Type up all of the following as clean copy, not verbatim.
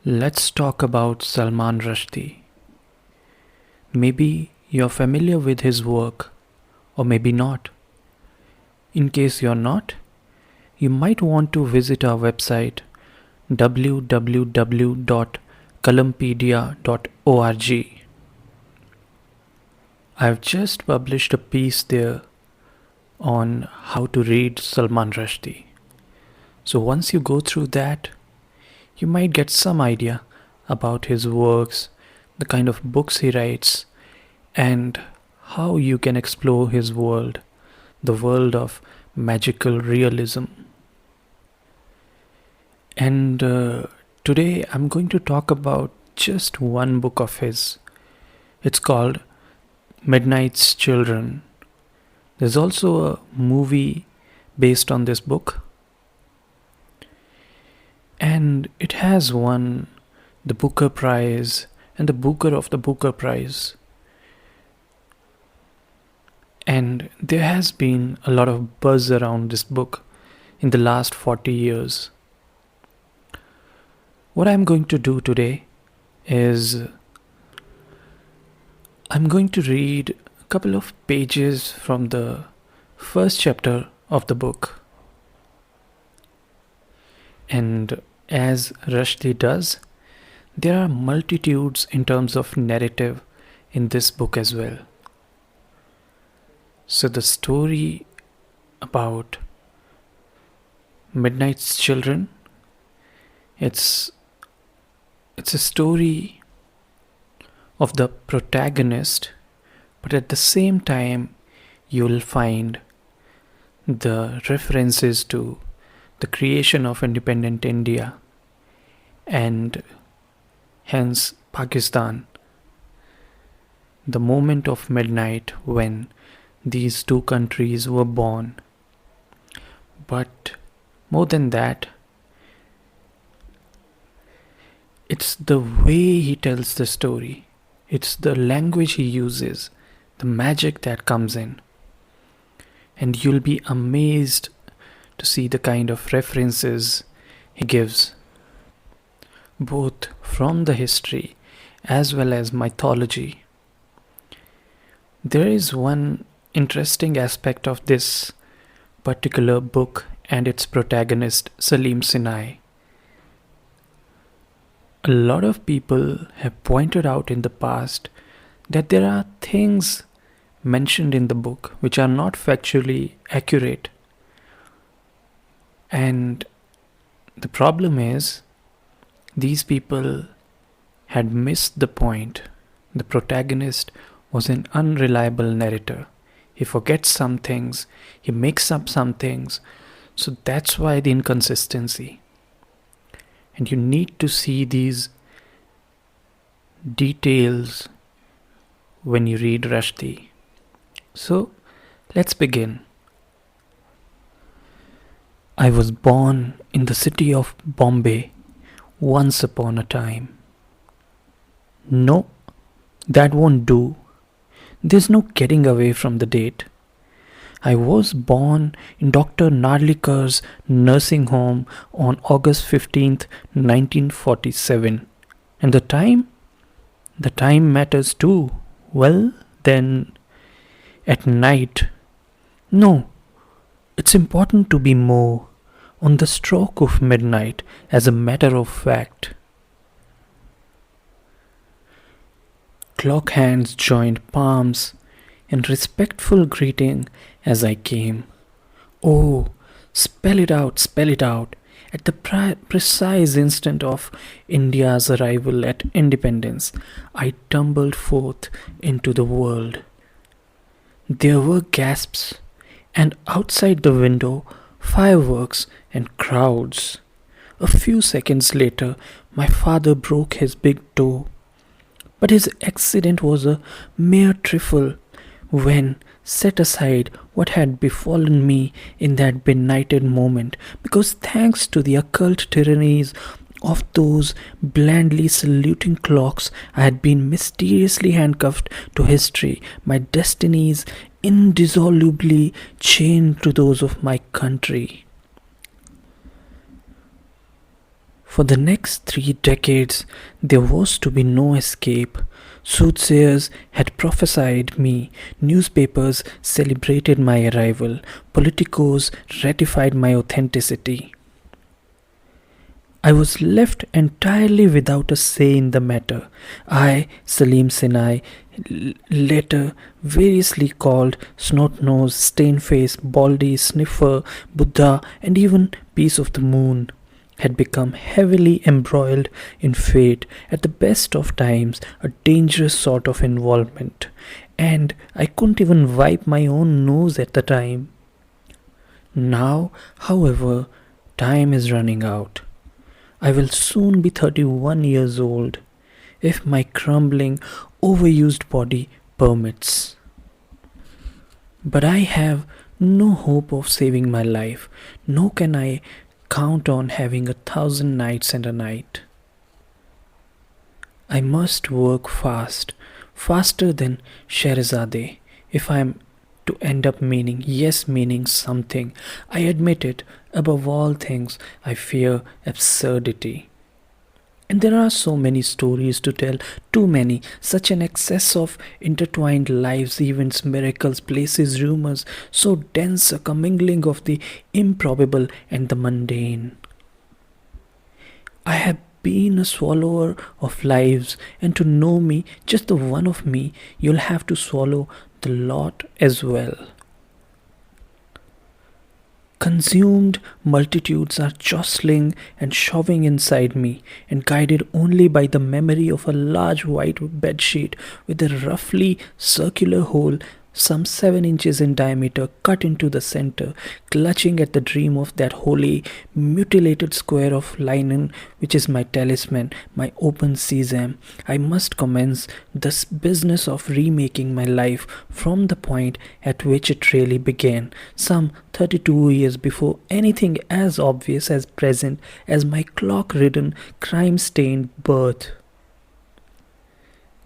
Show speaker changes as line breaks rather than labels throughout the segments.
Let's talk about Salman Rushdie. Maybe you're familiar with his work, or maybe not. In case you're not, you might want to visit our website www.columpedia.org. I've just published a piece there on how to read Salman Rushdie. So once you go through that, you might get some idea about his works, the kind of books he writes, and how you can explore his world, the world of magical realism. And today I'm going to talk about just one book of his. It's called Midnight's Children. There's also a movie based on this book, and it has won the Booker Prize and the Booker of the Booker Prize. And there has been a lot of buzz around this book in the last 40 years. What I'm going to do today is I'm going to read a couple of pages from the first chapter of the book. And as Rushdie does, there are multitudes in terms of narrative in this book as well. So the story about Midnight's Children, it's a story of the protagonist, but at the same time you'll find the references to the creation of independent India and hence Pakistan, the moment of midnight when these two countries were born. But more than that, it's the way he tells the story. It's the language he uses, the magic that comes in. And you'll be amazed to see the kind of references he gives, both from the history as well as mythology. There is one interesting aspect of this particular book and its protagonist, Salim Sinai. A lot of people have pointed out in the past that there are things mentioned in the book which are not factually accurate. And the problem is, these people had missed the point. The protagonist was an unreliable narrator. He forgets some things, he makes up some things, so that's why the inconsistency. And you need to see these details when you read Rushdie. So, let's begin. I was born in the city of Bombay once upon a time. No, that won't do. There's no getting away from the date. I was born in Dr. Narlikar's nursing home on August 15th, 1947. And the time? The time matters too. Well, then, at night. No, it's important to be more on the stroke of midnight as a matter of fact. Clock hands joined palms in respectful greeting as I came. Oh, spell it out, At the precise instant of India's arrival at independence, I tumbled forth into the world. There were gasps, and outside the window, fireworks and crowds. A few seconds later, my father broke his big toe. But his accident was a mere trifle when set aside what had befallen me in that benighted moment, because thanks to the occult tyrannies of those blandly saluting clocks, I had been mysteriously handcuffed to history, my destinies indissolubly chained to those of my country. For the next 3 decades, there was to be no escape. Soothsayers had prophesied me, newspapers celebrated my arrival, politicos ratified my authenticity. I was left entirely without a say in the matter. I, Salim Sinai, later variously called snot nose, stain face, baldy, sniffer, Buddha, and even piece of the moon, had become heavily embroiled in fate, at the best of times a dangerous sort of involvement, and I couldn't even wipe my own nose at the time. Now, however, time is running out. I will soon be 31 years old, if my crumbling, overused body permits. But I have no hope of saving my life, nor can I count on having 1,000 nights and a night. I must work fast, faster than Sherazade, if I am to end up meaning, yes, meaning something. I admit it, above all things, I fear absurdity. And there are so many stories to tell, too many, such an excess of intertwined lives, events, miracles, places, rumors, so dense a commingling of the improbable and the mundane. I have been a swallower of lives, and to know me, just the one of me, you'll have to swallow the lot as well. Consumed multitudes are jostling and shoving inside me, and guided only by the memory of a large white bedsheet with a roughly circular hole some 7 inches in diameter cut into the center, clutching at the dream of that holy, mutilated square of linen which is my talisman, my open sesame. I must commence this business of remaking my life from the point at which it really began, some 32 years before anything as obvious as present as my clock-ridden, crime-stained birth.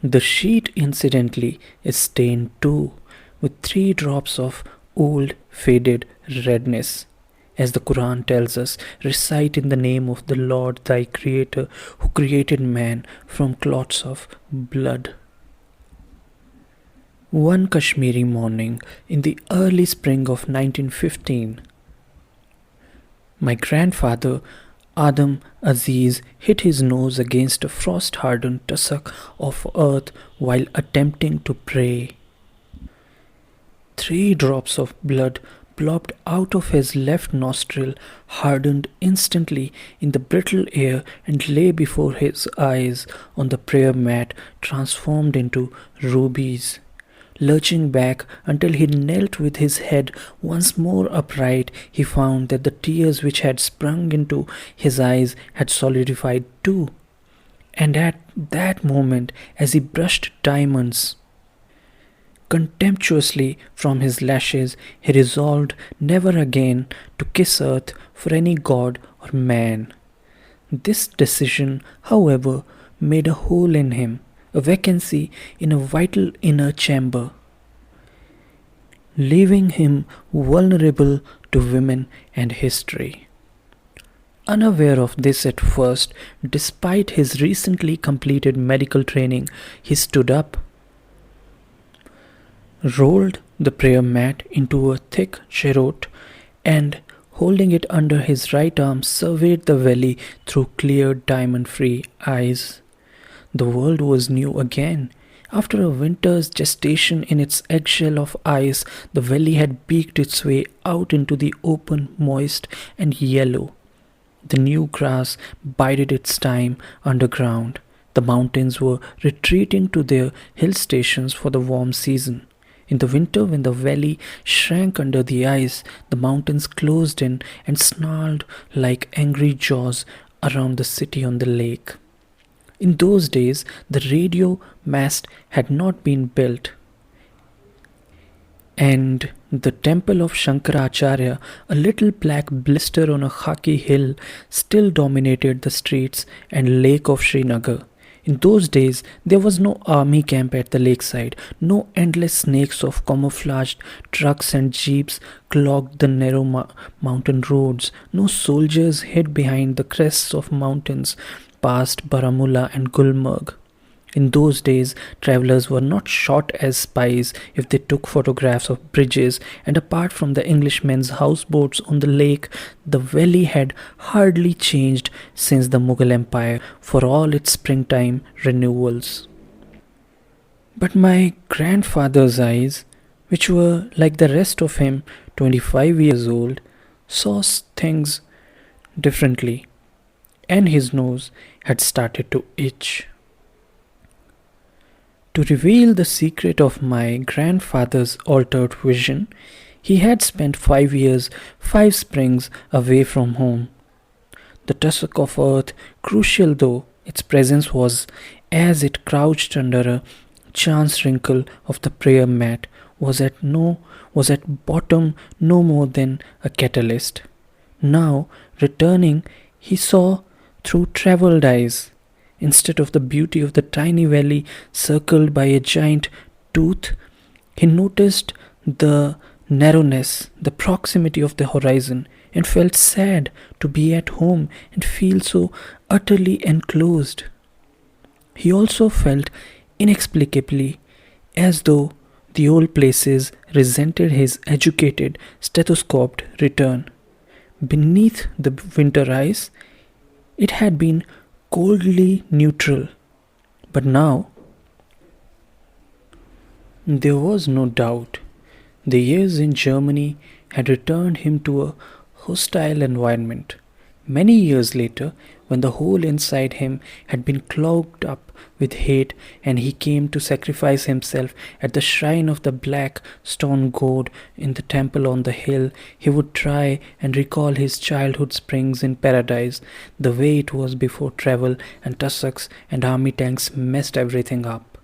The sheet, incidentally, is stained too, with 3 drops of old faded redness. As the Quran tells us, recite in the name of the Lord thy Creator, who created man from clots of blood. One Kashmiri morning in the early spring of 1915, my grandfather, Adam Aziz, hit his nose against a frost-hardened tussock of earth while attempting to pray. 3 drops of blood plopped out of his left nostril, hardened instantly in the brittle air, and lay before his eyes on the prayer mat, transformed into rubies. Lurching back until he knelt with his head once more upright, he found that the tears which had sprung into his eyes had solidified too. And at that moment, as he brushed diamonds contemptuously from his lashes, he resolved never again to kiss earth for any god or man. This decision, however, made a hole in him, a vacancy in a vital inner chamber, leaving him vulnerable to women and history. Unaware of this at first, despite his recently completed medical training, he stood up, rolled the prayer mat into a thick cheroot, and, holding it under his right arm, surveyed the valley through clear, diamond-free eyes. The world was new again. After a winter's gestation in its eggshell of ice, the valley had beaked its way out into the open, moist, and yellow. The new grass bided its time underground. The mountains were retreating to their hill stations for the warm season. In the winter, when the valley shrank under the ice, the mountains closed in and snarled like angry jaws around the city on the lake. In those days, the radio mast had not been built, and the temple of Shankaracharya, a little black blister on a khaki hill, still dominated the streets and lake of Srinagar. In those days, there was no army camp at the lakeside, no endless snakes of camouflaged trucks and jeeps clogged the narrow mountain roads, no soldiers hid behind the crests of mountains past Baramulla and Gulmarg. In those days, travelers were not shot as spies if they took photographs of bridges, and apart from the Englishmen's houseboats on the lake, the valley had hardly changed since the Mughal Empire for all its springtime renewals. But my grandfather's eyes, which were like the rest of him, 25 years old, saw things differently, and his nose had started to itch. To reveal the secret of my grandfather's altered vision, he had spent 5 years, 5 springs away from home. The tussock of earth, crucial though its presence was, as it crouched under a chance wrinkle of the prayer mat, was at bottom no more than a catalyst. Now, returning, he saw through travelled eyes. Instead of the beauty of the tiny valley circled by a giant tooth, he noticed the narrowness, the proximity of the horizon, and felt sad to be at home and feel so utterly enclosed. He also felt inexplicably as though the old places resented his educated, stethoscoped return. Beneath the winter ice, it had been coldly neutral, but now there was no doubt. The years in Germany had returned him to a hostile environment. Many years later, when the whole inside him had been clogged up with hate and he came to sacrifice himself at the shrine of the black stone god in the temple on the hill, he would try and recall his childhood springs in paradise, the way it was before travel and tussocks and army tanks messed everything up.